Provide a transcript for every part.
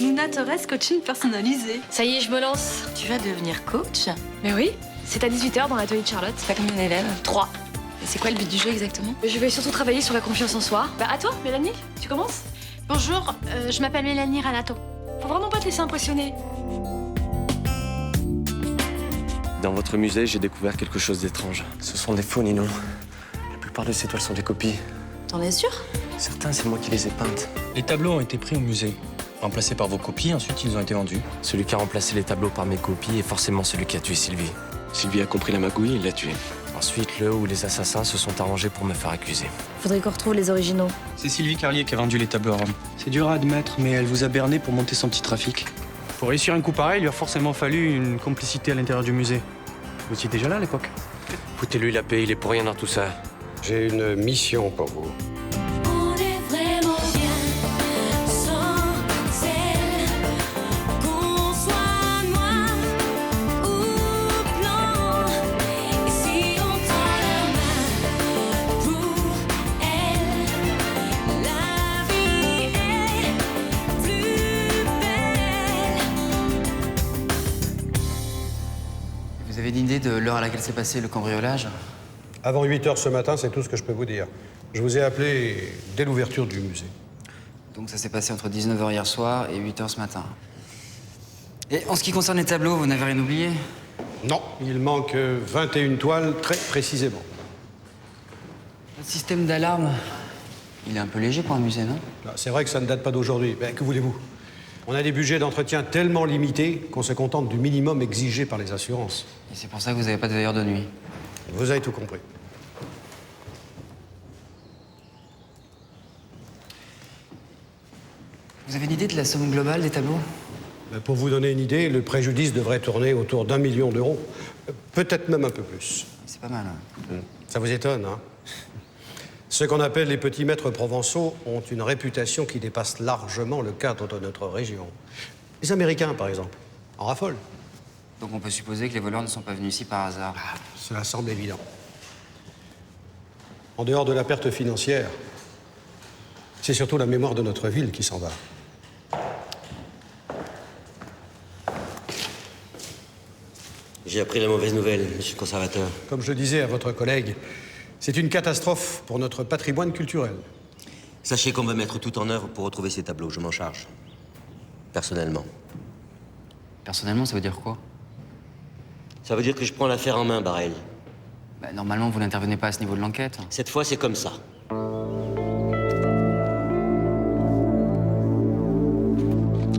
Luna Torres, coaching personnalisé. Ça y est, je me lance. Tu vas devenir coach? Mais oui, c'est à 18h dans l'atelier de Charlotte. T'as combien d'élèves? 3. Et c'est quoi le but du jeu exactement? Je vais surtout travailler sur la confiance en soi. Bah à toi, Mélanie, tu commences? Bonjour, je m'appelle Mélanie Ranato. Faut vraiment pas te laisser impressionner. Dans votre musée, j'ai découvert quelque chose d'étrange. Ce sont des faux ninos. La plupart de ces toiles sont des copies. T'en es sûr? Certains, c'est moi qui les ai peintes. Les tableaux ont été pris au musée, remplacés par vos copies, ensuite ils ont été vendus. Celui qui a remplacé les tableaux par mes copies est forcément celui qui a tué Sylvie. Sylvie a compris la magouille, il l'a tué. Ensuite, le ou les assassins se sont arrangés pour me faire accuser. Faudrait qu'on retrouve les originaux. C'est Sylvie Carlier qui a vendu les tableaux à Rome. C'est dur à admettre, mais elle vous a berné pour monter son petit trafic. Pour réussir un coup pareil, il lui a forcément fallu une complicité à l'intérieur du musée. Vous étiez déjà là à l'époque? Foutez-lui la paix, il est pour rien dans tout ça. J'ai une mission pour vous. On est vraiment bien sans celle qu'on soit noir ou blanc. Et si on tend la main pour elle, la vie est plus belle. Vous avez une idée de l'heure à laquelle s'est passé le cambriolage? Avant 8 heures ce matin, c'est tout ce que je peux vous dire. Je vous ai appelé dès l'ouverture du musée. Donc ça s'est passé entre 19h hier soir et 8h ce matin. Et en ce qui concerne les tableaux, vous n'avez rien oublié? Non, il manque 21 toiles très précisément. Le système d'alarme, il est un peu léger pour un musée, non? C'est vrai que ça ne date pas d'aujourd'hui. Mais que voulez-vous? On a des budgets d'entretien tellement limités qu'on se contente du minimum exigé par les assurances. Et c'est pour ça que vous n'avez pas de veilleur de nuit. Vous avez tout compris. Vous avez une idée de la somme globale des tableaux? Pour vous donner une idée, le préjudice devrait tourner autour d'1 million d'euros. Peut-être même un peu plus. C'est pas mal, hein. Ça vous étonne, hein? Ceux qu'on appelle les petits maîtres provençaux ont une réputation qui dépasse largement le cadre de notre région. Les Américains, par exemple, en raffolent. Donc on peut supposer que les voleurs ne sont pas venus ici par hasard. Cela semble évident. En dehors de la perte financière, c'est surtout la mémoire de notre ville qui s'en va. J'ai appris la mauvaise nouvelle, monsieur le conservateur. Comme je le disais à votre collègue, c'est une catastrophe pour notre patrimoine culturel. Sachez qu'on va mettre tout en œuvre pour retrouver ces tableaux, je m'en charge. Personnellement. Personnellement, ça veut dire quoi? Ça veut dire que je prends l'affaire en main, Barrel. Bah, normalement, vous n'intervenez pas à ce niveau de l'enquête. Cette fois, c'est comme ça.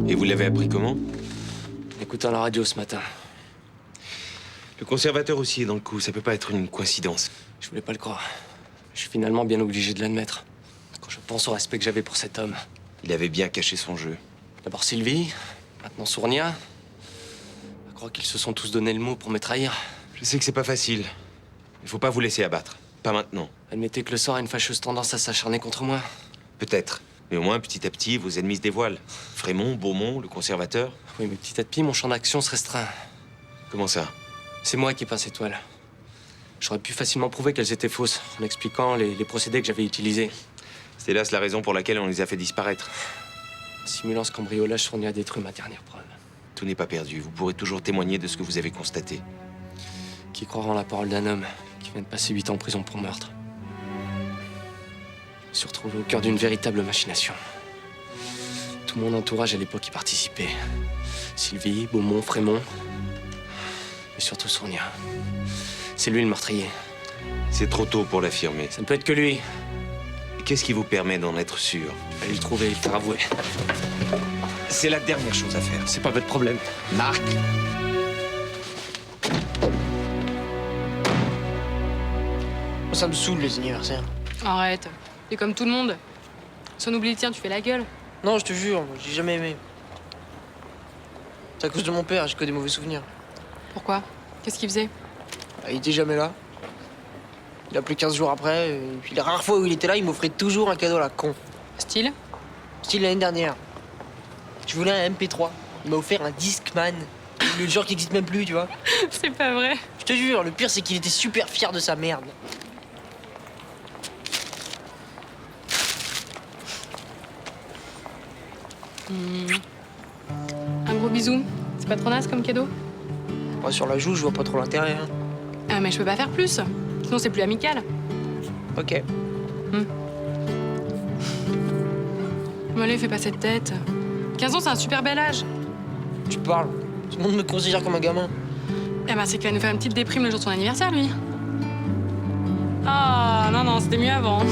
Et vous l'avez appris comment? Écoutant la radio ce matin. Le conservateur aussi est dans le coup, ça peut pas être une coïncidence. Je voulais pas le croire. Je suis finalement bien obligé de l'admettre. Quand je pense au respect que j'avais pour cet homme. Il avait bien caché son jeu. D'abord Sylvie, maintenant Sournia. Je crois qu'ils se sont tous donné le mot pour me trahir. Je sais que c'est pas facile. Il faut pas vous laisser abattre. Pas maintenant. Admettez que le sort a une fâcheuse tendance à s'acharner contre moi. Peut-être. Mais au moins, petit à petit, vos ennemis se dévoilent. Frémont, Beaumont, le conservateur. Oui, mais petit à petit, mon champ d'action se restreint. Comment ça? C'est moi qui peins ces toiles. J'aurais pu facilement prouver qu'elles étaient fausses, en expliquant les procédés que j'avais utilisés. C'est là la raison pour laquelle on les a fait disparaître. En simulant ce cambriolage, Sournia a détruit ma dernière preuve. Tout n'est pas perdu. Vous pourrez toujours témoigner de ce que vous avez constaté. Qui croira en la parole d'un homme qui vient de passer 8 ans en prison pour meurtre? Je me suis retrouvé au cœur d'une véritable machination. Tout mon entourage à l'époque y participait. Sylvie, Beaumont, Frémont. Mais surtout Sournia. C'est lui le meurtrier. C'est trop tôt pour l'affirmer. Ça ne peut être que lui. Et qu'est-ce qui vous permet d'en être sûr? Il fallait le trouver et le faire avouer. C'est la dernière chose à faire. C'est pas votre problème. Marc! Ça me saoule, les anniversaires. Arrête. T'es comme tout le monde. Si on oublie le tien, tu fais la gueule. Non, je te jure, j'ai jamais aimé. C'est à cause de mon père, j'ai que des mauvais souvenirs. Pourquoi? Qu'est-ce qu'il faisait? Ah, il était jamais là. Il a appelé 15 jours après, et puis les rares fois où il était là, il m'offrait toujours un cadeau à la con. Style? Style l'année dernière. Je voulais un MP3. Il m'a offert un Discman. Le genre qui n'existe même plus, tu vois. C'est pas vrai. Je te jure, le pire, c'est qu'il était super fier de sa merde. bisou. C'est pas trop naze comme cadeau? Moi, sur la joue, je vois pas trop l'intérêt. Hein. Ah, mais je peux pas faire plus. Sinon, c'est plus amical. Ok. Bon, allez, fais pas cette tête. 15 ans, c'est un super bel âge. Tu parles. Tout le monde me considère comme un gamin. Eh ben, c'est qu'il va nous faire une petite déprime le jour de son anniversaire, lui. Ah, non, c'était mieux avant.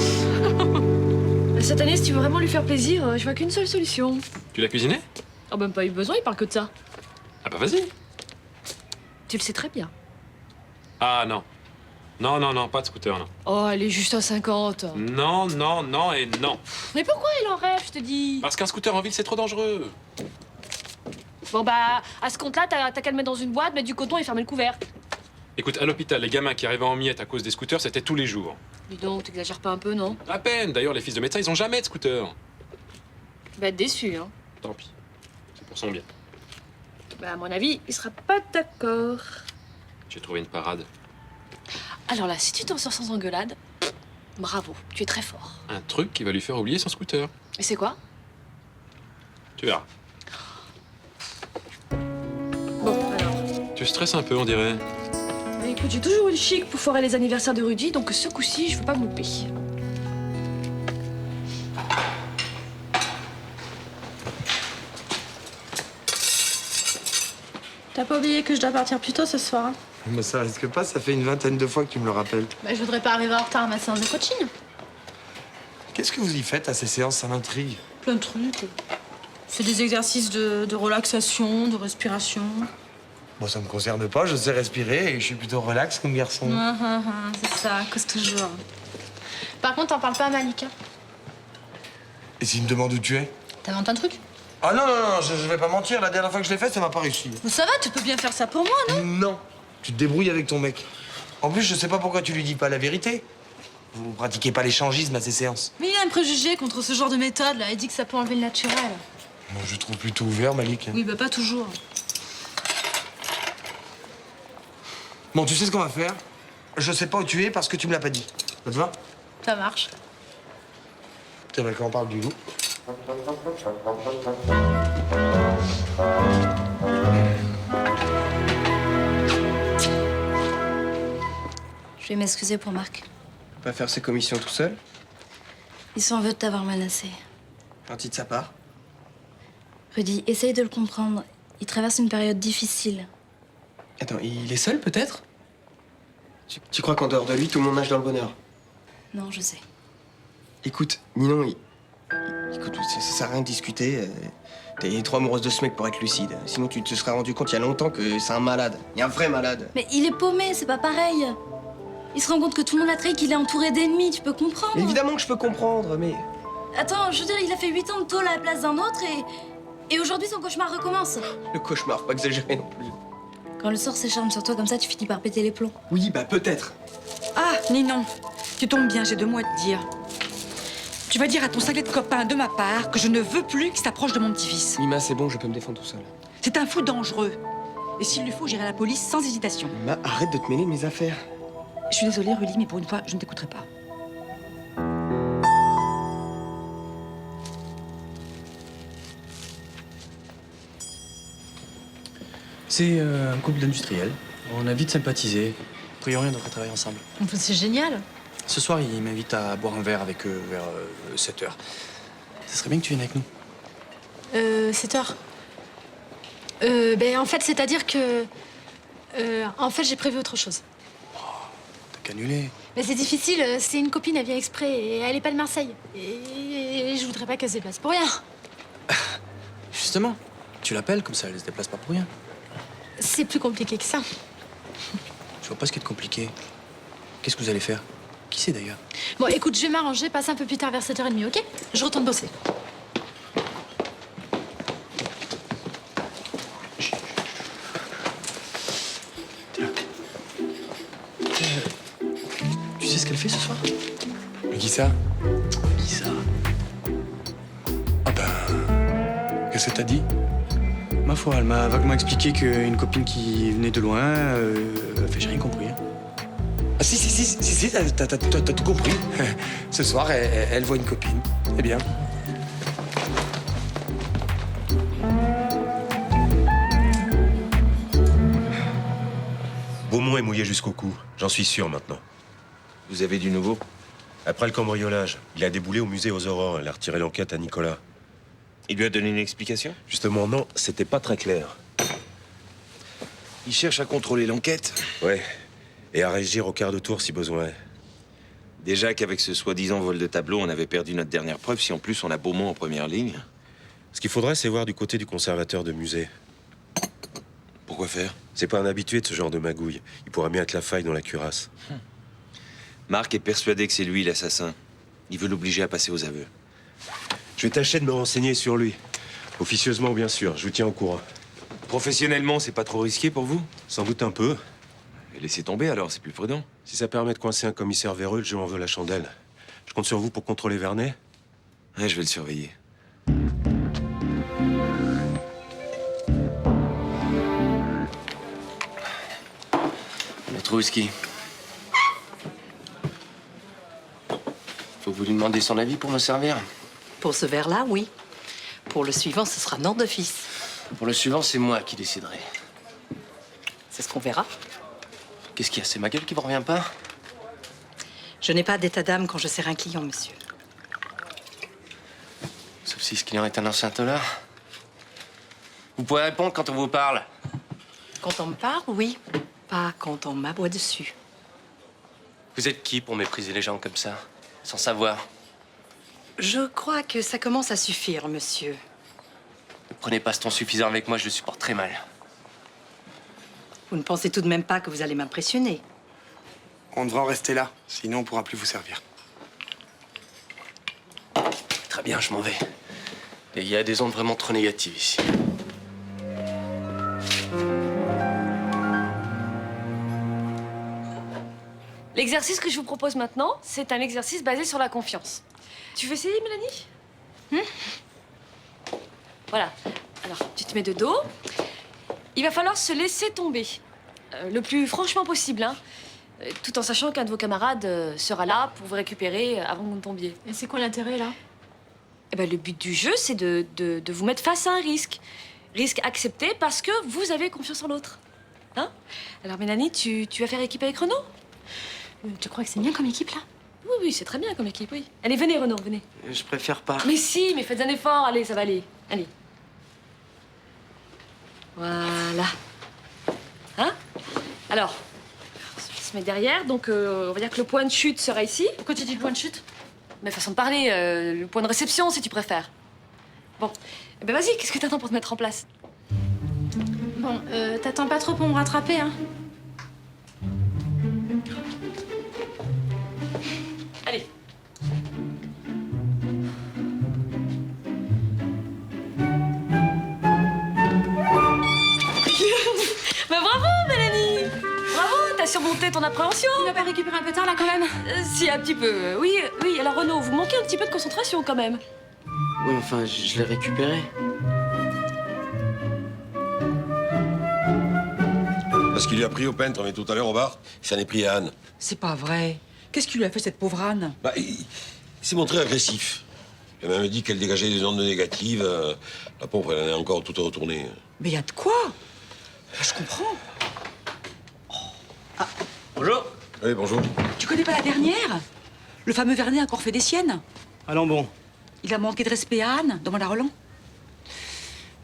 Cette année, si tu veux vraiment lui faire plaisir, je vois qu'une seule solution. Tu l'as cuisiné? Oh, même pas eu besoin, il parle que de ça. Ah bah vas-y. Tu le sais très bien. Ah non. Non, pas de scooter, non. Oh, elle est juste à 50. Non et non. Mais pourquoi il en rêve, je te dis? Parce qu'un scooter en ville, c'est trop dangereux. Bon, bah, à ce compte-là, t'as qu'à le mettre dans une boîte, mettre du coton et fermer le couvercle. Écoute, à l'hôpital, les gamins qui arrivaient en miettes à cause des scooters, c'était tous les jours. Dis donc, t'exagères pas un peu, non? À peine. D'ailleurs, les fils de médecins, ils ont jamais de scooter. Tu vas être déçu, hein. Tant pis. C'est pour son bien. Bah, à mon avis, il sera pas d'accord. J'ai trouvé une parade. Alors là, si tu t'en sors sans engueulade, bravo, tu es très fort. Un truc qui va lui faire oublier son scooter. Et c'est quoi? Tu verras. Bon, alors. Tu stresses un peu, on dirait. Mais écoute, j'ai toujours eu le chic pour foirer les anniversaires de Rudy, donc ce coup-ci, je veux pas me louper. T'as pas oublié que je dois partir plus tôt ce soir? Mais ça risque pas, ça fait une vingtaine de fois que tu me le rappelles. Bah, je voudrais pas arriver en retard à ma séance de coaching. Qu'est-ce que vous y faites à ces séances? Ça m'intrigue. Plein de trucs. C'est des exercices de relaxation, de respiration. Bon, ça me concerne pas, je sais respirer et je suis plutôt relax comme garçon. C'est ça, cause toujours. Par contre, t'en parles pas à Malika. Et s'il me demande où tu es? T'inventes un truc? Ah non, je vais pas mentir, la dernière fois que je l'ai fait, ça m'a pas réussi. Mais ça va, tu peux bien faire ça pour moi, non? Non, tu te débrouilles avec ton mec. En plus, je sais pas pourquoi tu lui dis pas la vérité. Vous pratiquez pas l'échangisme à ces séances. Mais il a un préjugé contre ce genre de méthode, là. Il dit que ça peut enlever le naturel. Moi, je trouve plutôt ouvert, Malik. Oui, bah pas toujours. Bon, tu sais ce qu'on va faire? Je sais pas où tu es parce que tu me l'as pas dit. Ça te va? Ça marche. Tiens, quand on parle du loup. Je vais m'excuser pour Marc. Pas faire ses commissions tout seul? Il s'en veut de t'avoir menacé. Gentil de sa part. Rudy, essaye de le comprendre. Il traverse une période difficile. Attends, il est seul peut-être? Tu crois qu'en dehors de lui, tout le monde nage dans le bonheur? Non, je sais. Écoute, Ninon, écoute, ça sert à rien de discuter. T'es trop amoureuse de ce mec pour être lucide. Sinon, tu te serais rendu compte il y a longtemps que c'est un malade. Il y a un vrai malade. Mais il est paumé, c'est pas pareil. Il se rend compte que tout le monde l'a trahi, qu'il est entouré d'ennemis, tu peux comprendre. Mais évidemment que je peux comprendre, mais... Attends, je veux dire, il a fait 8 ans de tôle à la place d'un autre et aujourd'hui son cauchemar recommence. Le cauchemar, faut pas exagérer non plus. Quand le sort s'acharne sur toi comme ça, tu finis par péter les plombs. Oui, bah peut-être. Ah, Ninon, tu tombes bien, j'ai 2 mots à te dire. Tu vas dire à ton cinglé de copain de ma part que je ne veux plus qu'il s'approche de mon petit-fils. Mima, c'est bon, je peux me défendre tout seul. C'est un fou dangereux. Et s'il le faut, j'irai à la police sans hésitation. Mima, arrête de te mêler de mes affaires. Je suis désolée, Rudy, mais pour une fois, je ne t'écouterai pas. C'est un couple d'industriels. On a vite sympathisé. A priori, on devrait travailler ensemble. C'est génial. Ce soir, ils m'invitent à boire un verre avec eux vers 7h. Ça serait bien que tu viennes avec nous. 7 heures. Ben, en fait, c'est-à-dire que... en fait, j'ai prévu autre chose. T'as qu'à annuler. Mais c'est difficile, c'est une copine, elle vient exprès et elle est pas de Marseille. Et je voudrais pas qu'elle se déplace pour rien. Justement, tu l'appelles, comme ça, elle se déplace pas pour rien. C'est plus compliqué que ça. Je vois pas ce qui est de compliqué. Qu'est-ce que vous allez faire? Qui c'est d'ailleurs? Bon, écoute, je vais m'arranger, passe un peu plus tard vers 7h30, ok? Je retourne bosser. Tu sais ce qu'elle fait ce soir? Mais qui ça? Qui ça? Ah ben... Qu'est-ce que t'as dit? Ma foi, elle m'a vaguement expliqué qu'une copine qui venait de loin... Enfin, j'ai rien compris. Hein. Ah si, t'as tout compris. Ce soir, elle voit une copine. Eh bien. Raymond est mouillé jusqu'au cou. J'en suis sûr maintenant. Vous avez du nouveau? Après le cambriolage, il a déboulé au musée aux Aurores. Il a retiré l'enquête à Nicolas. Il lui a donné une explication? Justement, non, c'était pas très clair. Il cherche à contrôler l'enquête? Ouais. Et à réagir au quart de tour si besoin. Déjà qu'avec ce soi-disant vol de tableau, on avait perdu notre dernière preuve, si en plus on a Beaumont en première ligne. Ce qu'il faudrait, c'est voir du côté du conservateur de musée. Pourquoi faire? C'est pas un habitué de ce genre de magouille. Il pourra bien être la faille dans la cuirasse. Marc est persuadé que c'est lui l'assassin. Il veut l'obliger à passer aux aveux. Je vais tâcher de me renseigner sur lui. Officieusement, bien sûr. Je vous tiens au courant. Professionnellement, c'est pas trop risqué pour vous? Sans doute un peu. Et laissez tomber alors, c'est plus prudent. Si ça permet de coincer un commissaire véreux, je m'en veux la chandelle. Je compte sur vous pour contrôler Vernet. Ouais, je vais le surveiller. Notre whisky. Faut que vous lui demandiez son avis pour me servir. Pour ce verre-là, oui. Pour le suivant, ce sera non d'office. Pour le suivant, c'est moi qui déciderai. C'est ce qu'on verra. Qu'est-ce qu'il y a? C'est ma gueule qui vous revient pas? Je n'ai pas d'état d'âme quand je sers un client, monsieur. Sauf si ce client est un ancien tolard. Vous pouvez répondre quand on vous parle. Quand on me parle, oui. Pas quand on m'aboie dessus. Vous êtes qui pour mépriser les gens comme ça? Sans savoir. Je crois que ça commence à suffire, monsieur. Ne prenez pas ce ton suffisant avec moi, je le supporte très mal. Vous ne pensez tout de même pas que vous allez m'impressionner? On devra en rester là, sinon on pourra plus vous servir. Très bien, je m'en vais. Et il y a des ondes vraiment trop négatives ici. L'exercice que je vous propose maintenant, c'est un exercice basé sur la confiance. Tu veux essayer, Mélanie? Voilà. Alors, tu te mets de dos. Il va falloir se laisser tomber. Le plus franchement possible, hein. Tout en sachant qu'un de vos camarades sera là pour vous récupérer avant que vous ne tombiez. Et c'est quoi l'intérêt, là? Eh ben, le but du jeu, c'est de vous mettre face à un risque. Risque accepté parce que vous avez confiance en l'autre. Hein? Alors, Mélanie, tu vas faire équipe avec Renaud? Tu crois que c'est bien comme équipe, là? Oui, oui, c'est très bien comme équipe, oui. Allez, venez, Renaud, venez. Je préfère pas. Mais si, mais faites un effort. Allez, ça va aller. Allez. Voilà. Hein? Alors, on se met derrière, donc on va dire que le point de chute sera ici. Pourquoi tu dis le point de chute? Mais façon de parler, le point de réception, si tu préfères. Bon, eh ben vas-y, qu'est-ce que t'attends pour te mettre en place? Bon, t'attends pas trop pour me rattraper, hein? Allez. Bah bravo, Mélanie! Bravo, t'as surmonté ton appréhension. Tu vas pas récupérer un peu tard, là, quand même? Si, un petit peu. Oui, oui. Alors, Renaud, vous manquez un petit peu de concentration, quand même. Oui, enfin, je l'ai récupéré. Parce qu'il lui a pris au peintre, mais tout à l'heure au bar, il s'en est pris à Anne. C'est pas vrai. Qu'est-ce qu'il lui a fait, cette pauvre Anne? Bah, il s'est montré agressif. Il m'a même dit qu'elle dégageait des ondes négatives. La pauvre, elle en est encore toute retournée. Mais y a de quoi? Je comprends. Bonjour. Oui, bonjour. Tu connais pas la dernière? Le fameux Vernet a encore fait des siennes. Allons bon. Il a manqué de respect à Anne, demande à Roland.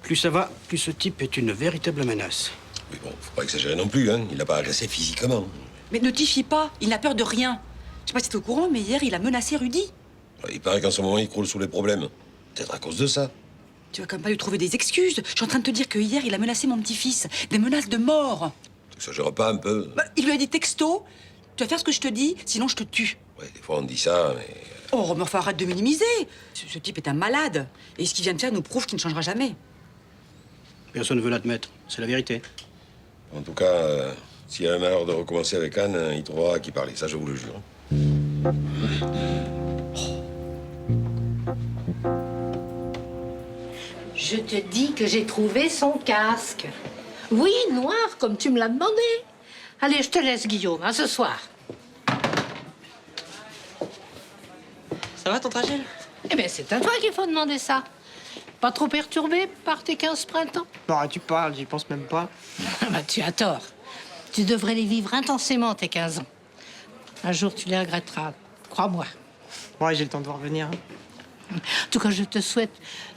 Plus ça va, plus ce type est une véritable menace. Oui, bon, faut pas exagérer non plus, hein. Il l'a pas agressé physiquement. Mais ne t'y fie pas, il n'a peur de rien. Je sais pas si t'es au courant, mais hier, il a menacé Rudy. Il paraît qu'en ce moment, il croule sous les problèmes. Peut-être à cause de ça. Tu vas quand même pas lui trouver des excuses. Je suis en train de te dire que hier, il a menacé mon petit-fils. Des menaces de mort. Ça gère pas un peu. Bah, il lui a dit texto, tu vas faire ce que je te dis, sinon je te tue. Ouais, des fois, on dit ça, mais... Oh, mais enfin, arrête de minimiser. Ce type est un malade. Et ce qu'il vient de faire nous prouve qu'il ne changera jamais. Personne ne veut l'admettre. C'est la vérité. En tout cas, s'il y a un malheur de recommencer avec Anne, il trouvera à qui parler. Ça, je vous le jure. Je te dis que j'ai trouvé son casque. Oui, noir, comme tu me l'as demandé. Allez, je te laisse, Guillaume, à ce soir. Ça va, tante Rachel? Eh bien, c'est à toi qu'il faut demander ça. Pas trop perturbé par tes 15 printemps? Non, tu parles, j'y pense même pas. Bah, tu as tort. Tu devrais les vivre intensément, tes 15 ans. Un jour, tu les regretteras, crois-moi. Ouais, j'ai le temps de voir venir. En tout cas, je te souhaite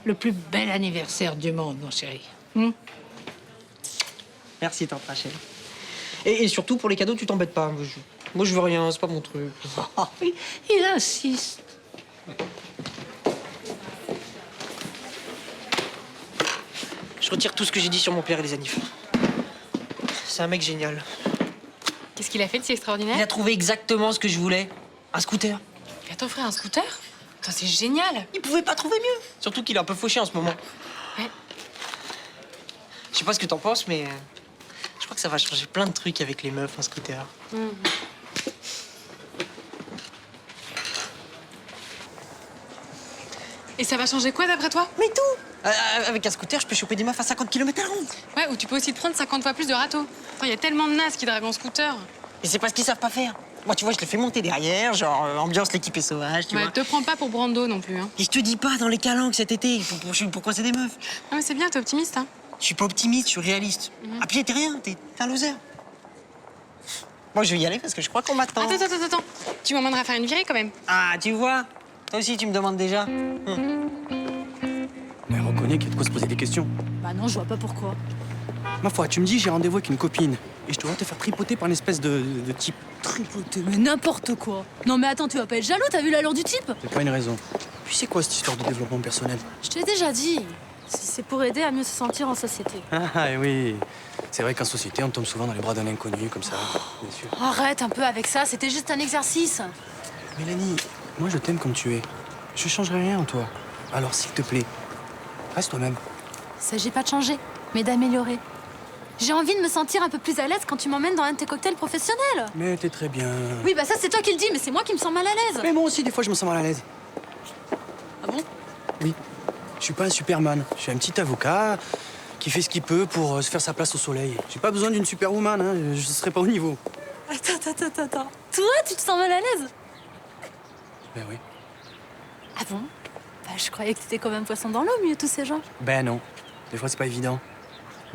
le plus bel anniversaire du monde, mon chéri. Hum? Merci, tante Rachel. Et surtout, pour les cadeaux, tu t'embêtes pas. Moi, je veux rien, c'est pas mon truc. Oh, il insiste. Je retire tout ce que j'ai dit sur mon père et les anifs. C'est un mec génial. Qu'est-ce qu'il a fait de si extraordinaire? Il a trouvé exactement ce que je voulais. Un scooter. Il va t'offrir un scooter? Putain, c'est génial! Il pouvait pas trouver mieux. Surtout qu'il est un peu fauché en ce moment. Ouais. Je sais pas ce que t'en penses, mais je crois que ça va changer plein de trucs avec les meufs, un scooter. Et ça va changer quoi d'après toi? Mais tout! Avec un scooter, je peux choper des meufs à 50 km/h. Ouais, ou tu peux aussi te prendre 50 fois plus de râteaux. Il y a tellement de nazes qui draguent en scooter. Et c'est parce qu'ils savent pas faire. Moi, tu vois, je le fais monter derrière, genre ambiance l'équipe est sauvage, tu vois. Te prends pas pour Brando non plus, hein. Et je te dis pas dans les calanques cet été, pourquoi c'est des meufs. Ah mais c'est bien, t'es optimiste, hein. Je suis pas optimiste, je suis réaliste. À pied, t'es rien, t'es un loser. Moi, je vais y aller parce que je crois qu'on m'attend. Attends. Tu m'emmèneras faire une virée quand même. Ah, tu vois? Toi aussi, tu me demandes déjà. Mais reconnais qu'il y a de quoi se poser des questions. Bah non, je vois pas pourquoi. Ma foi, tu me dis j'ai rendez-vous avec une copine et je te vois te faire tripoter par une espèce de type. Tripoter, mais n'importe quoi. Non mais attends, tu vas pas être jaloux, t'as vu l'allure du type? C'est pas une raison. Puis c'est quoi cette histoire de développement personnel? Je t'ai déjà dit. C'est pour aider à mieux se sentir en société. Ah oui, c'est vrai qu'en société on tombe souvent dans les bras d'un inconnu comme ça, bien sûr. Arrête un peu avec ça, c'était juste un exercice. Mélanie, moi je t'aime comme tu es. Je changerai rien en toi. Alors s'il te plaît, reste toi-même. Il s'agit pas de changer, mais d'améliorer. J'ai envie de me sentir un peu plus à l'aise quand tu m'emmènes dans un de tes cocktails professionnels. Mais t'es très bien. Oui, bah ça c'est toi qui le dis, mais c'est moi qui me sens mal à l'aise. Mais moi aussi des fois je me sens mal à l'aise. Ah bon? Oui. Je suis pas un Superman. Je suis un petit avocat qui fait ce qu'il peut pour se faire sa place au soleil. J'ai pas besoin d'une superwoman, hein. Je serai pas au niveau. Attends. Toi, tu te sens mal à l'aise? Ben oui. Ah bon? Bah je croyais que t'étais comme un poisson dans l'eau, mieux tous ces gens. Ben non. Des fois c'est pas évident.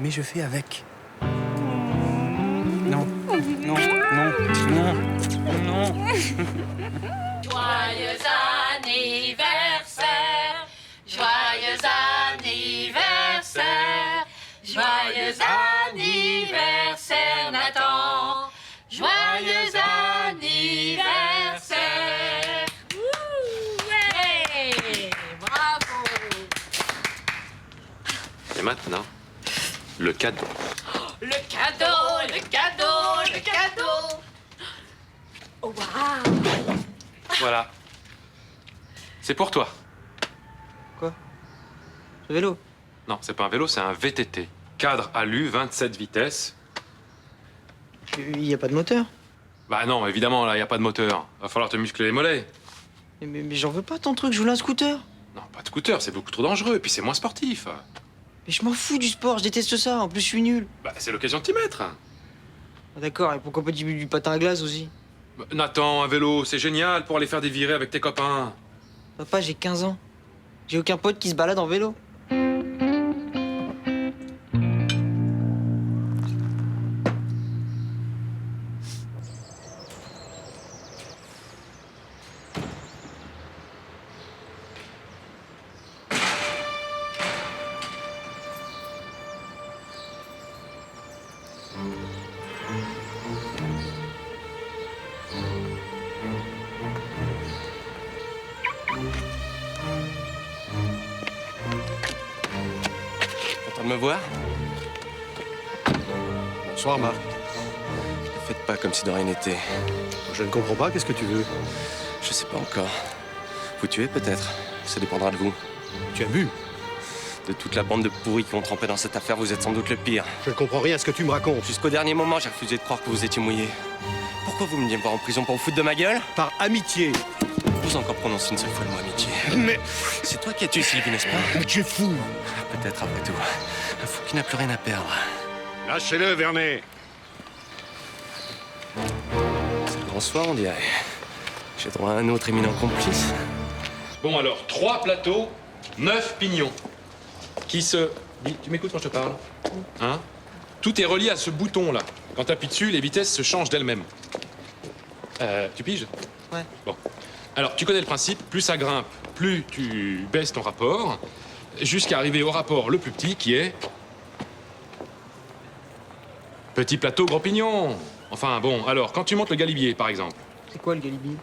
Mais je fais avec. Non. Joyeux anniversaire, joyeux anniversaire, joyeux anniversaire Nathan, joyeux anniversaire. Ouais, bravo. Et maintenant, le cadeau. Le cadeau. Oh waouh. Voilà. C'est pour toi. Le vélo. Non, c'est pas un vélo, c'est un VTT. Cadre alu, 27 vitesses. Il y a pas de moteur. Bah non, évidemment, là, y a pas de moteur. Va falloir te muscler les mollets. Mais j'en veux pas ton truc, je voulais un scooter. Non, pas de scooter, c'est beaucoup trop dangereux, et puis c'est moins sportif. Mais je m'en fous du sport, je déteste ça, en plus je suis nul. Bah, c'est l'occasion de t'y mettre. Ah, d'accord, et pourquoi pas du patin à glace aussi? Bah, Nathan, un vélo, c'est génial pour aller faire des virées avec tes copains. Papa, j'ai 15 ans. J'ai aucun pote qui se balade en vélo. Content de me voir? Bonsoir, Marc. Ne faites pas comme si de rien n'était. Je ne comprends pas, qu'est-ce que tu veux? Je sais pas encore. Vous tuez peut-être. Ça dépendra de vous. Tu as bu? De toute la bande de pourris qui ont trempé dans cette affaire, vous êtes sans doute le pire. Je ne comprends rien à ce que tu me racontes. Jusqu'au dernier moment, j'ai refusé de croire que vous étiez mouillé. Pourquoi vous me venez me voir en prison pour vous foutre de ma gueule? Par amitié. Vous encore prononcé une seule fois le mot amitié. Mais... C'est toi qui as tué Sylvie, n'est-ce pas? Mais tu es fou. Peut-être après tout. Un fou qui n'a plus rien à perdre. Lâchez-le, Vernet. C'est le grand soir, on dirait. J'ai droit à un autre éminent complice. Bon alors, 3 plateaux, 9 pignons. Qui se... Dis, tu m'écoutes quand je te parle? Hein? Tout est relié à ce bouton-là. Quand tu appuies dessus, les vitesses se changent d'elles-mêmes. Tu piges? Ouais. Bon. Alors, tu connais le principe, plus ça grimpe, plus tu baisses ton rapport, jusqu'à arriver au rapport le plus petit, qui est... Petit plateau, gros pignon. Enfin, bon, alors, quand tu montes le galibier, par exemple. C'est quoi le galibier?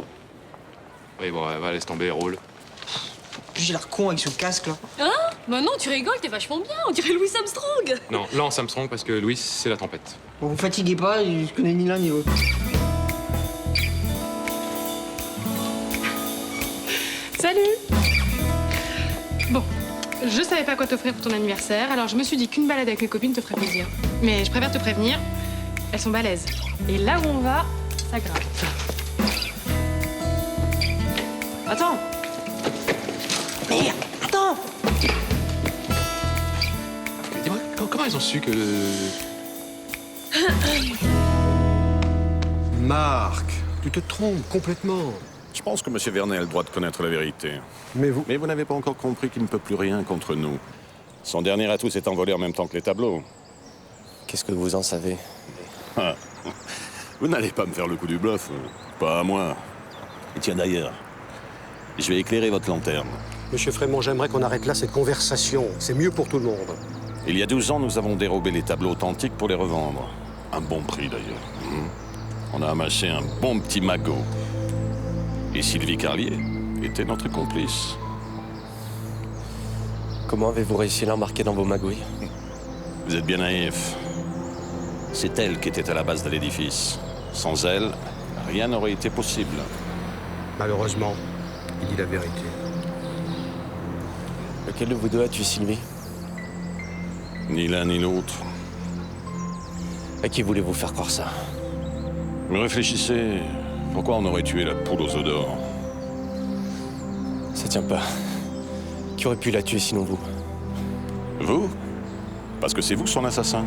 Oui, bon, va, laisse tomber, roule. J'ai l'air con avec ce casque là. Hein? Bah non, tu rigoles, t'es vachement bien. On dirait Louis Armstrong. Non, lance Armstrong, parce que Louis, c'est la tempête. Bon, vous fatiguez pas, je connais ni l'un ni l'autre. Salut! Bon, je savais pas quoi t'offrir pour ton anniversaire, alors je me suis dit qu'une balade avec mes copines te ferait plaisir. Mais je préfère te prévenir, elles sont balèzes. Et là où on va, ça grimpe. Attends! Merde! Attends! Dis-moi, comment ils ont su que... Marc, tu te trompes complètement. Je pense que M. Vernet a le droit de connaître la vérité. Mais vous... Mais vous n'avez pas encore compris qu'il ne peut plus rien contre nous. Son dernier atout s'est envolé en même temps que les tableaux. Qu'est-ce que vous en savez? Ah. Vous n'allez pas me faire le coup du bluff. Pas à moi. Et tiens d'ailleurs, je vais éclairer votre lanterne. Monsieur Frémont, j'aimerais qu'on arrête là cette conversation. C'est mieux pour tout le monde. Il y a 12 ans, nous avons dérobé les tableaux authentiques pour les revendre. Un bon prix d'ailleurs. On a amassé un bon petit magot. Et Sylvie Carlier était notre complice. Comment avez-vous réussi à l'embarquer dans vos magouilles? Vous êtes bien naïf. C'est elle qui était à la base de l'édifice. Sans elle, rien n'aurait été possible. Malheureusement, il dit la vérité. Lequel de vous deux a tué Sylvie? Ni l'un ni l'autre. À qui voulez-vous faire croire ça? Mais réfléchissez. Pourquoi on aurait tué la poule aux œufs d'or? Ça tient pas. Qui aurait pu la tuer sinon vous? Vous? Parce que c'est vous son assassin.